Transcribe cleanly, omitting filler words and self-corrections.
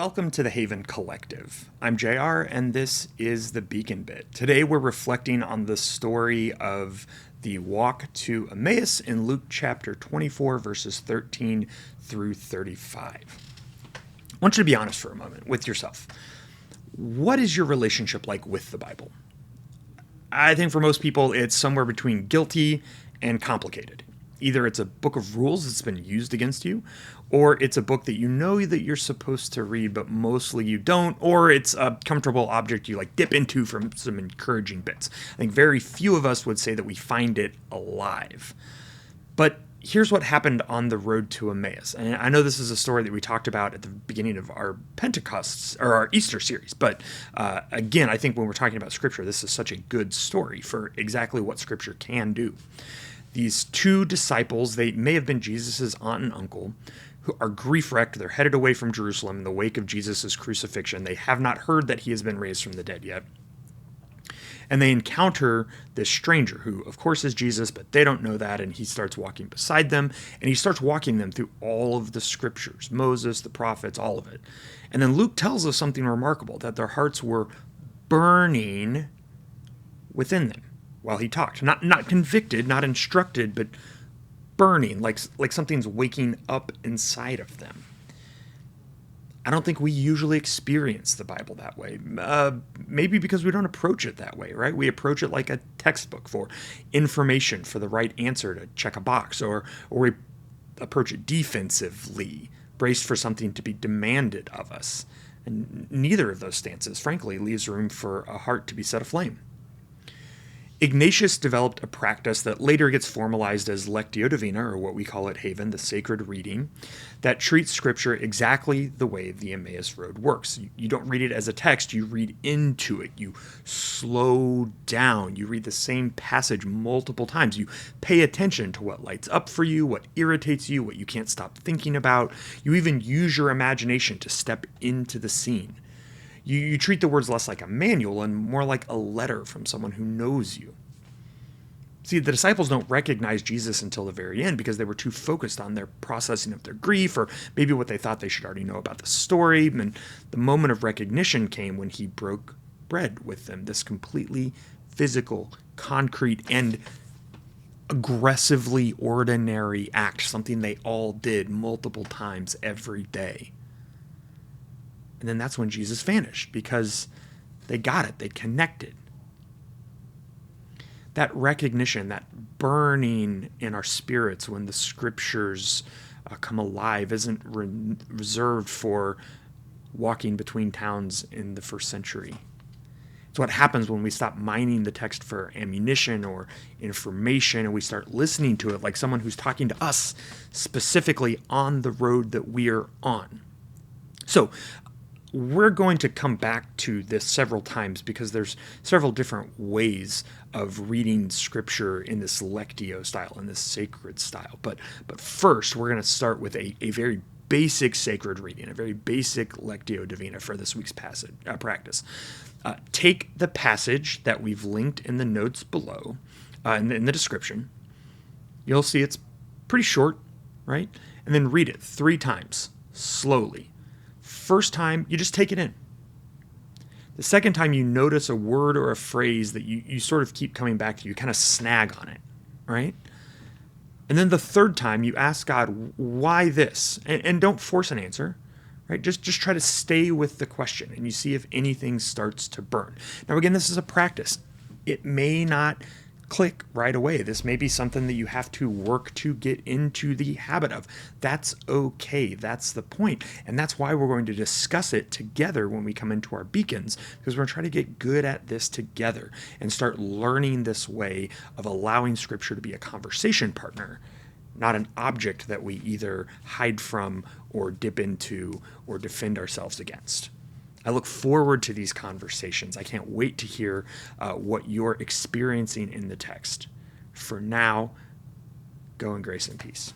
Welcome to the Haven Collective. I'm JR, and this is the Beacon Bit. Today we're reflecting on the story of the walk to Emmaus in Luke chapter 24, verses 13 through 35. I want you to be honest for a moment with yourself. What is your relationship like with the Bible? I think for most people it's somewhere between guilty and complicated. Either it's a book of rules that's been used against you, or it's a book that you know that you're supposed to read, but mostly you don't, or it's a comfortable object you dip into from some encouraging bits. I think very few of us would say that we find it alive. But here's what happened on the road to Emmaus. And I know this is a story that we talked about at the beginning of our Pentecost or our Easter series. But again, I think when we're talking about Scripture, this is such a good story for exactly what Scripture can do. These two disciples, they may have been Jesus' aunt and uncle, who are grief-wrecked. They're headed away from Jerusalem in the wake of Jesus' crucifixion. They have not heard that he has been raised from the dead yet. And they encounter this stranger who, of course, is Jesus, but they don't know that. And he starts walking beside them, and he starts walking them through all of the Scriptures, Moses, the prophets, all of it. And then Luke tells us something remarkable, that their hearts were burning within them while he talked. Not convicted, not instructed, but burning, like something's waking up inside of them. I don't think we usually experience the Bible that way. Maybe because we don't approach it that way, right? We approach it like a textbook for information, for the right answer to check a box, or we approach it defensively, braced for something to be demanded of us. And neither of those stances, frankly, leaves room for a heart to be set aflame. Ignatius developed a practice that later gets formalized as Lectio Divina, or what we call at Haven, the sacred reading, that treats Scripture exactly the way the Emmaus Road works. You don't read it as a text, you read into it. You slow down. You read the same passage multiple times. You pay attention to what lights up for you, what irritates you, what you can't stop thinking about. You even use your imagination to step into the scene. You treat the words less like a manual and more like a letter from someone who knows you. See, the disciples don't recognize Jesus until the very end because they were too focused on their processing of their grief, or maybe what they thought they should already know about the story. And the moment of recognition came when he broke bread with them, this completely physical, concrete, and aggressively ordinary act, something they all did multiple times every day. And then that's when Jesus vanished, because they got it. They connected. That recognition, that burning in our spirits when the Scriptures come alive isn't reserved for walking between towns in the first century. It's what happens when we stop mining the text for ammunition or information, and we start listening to it like someone who's talking to us specifically on the road that we're on. So, we're going to come back to this several times because there's several different ways of reading Scripture in this Lectio style, in this sacred style. But first, we're going to start with a very basic sacred reading, a very basic Lectio Divina for this week's practice. Take the passage that we've linked in the notes below, in the description. You'll see it's pretty short, right? And then read it 3 times, slowly. First time, you just take it in. The second time, you notice a word or a phrase that you sort of keep coming back to. You kind of snag on it, right? And then the third time, you ask God, why this? And don't force an answer, right? Just try to stay with the question, and you see if anything starts to burn. Now, again, this is a practice. It may not click right away. This may be something that you have to work to get into the habit of. That's okay. That's the point. And that's why we're going to discuss it together when we come into our beacons, because we're going to try to get good at this together and start learning this way of allowing Scripture to be a conversation partner, not an object that we either hide from or dip into or defend ourselves against. I look forward to these conversations. I can't wait to hear what you're experiencing in the text. For now, go in grace and peace.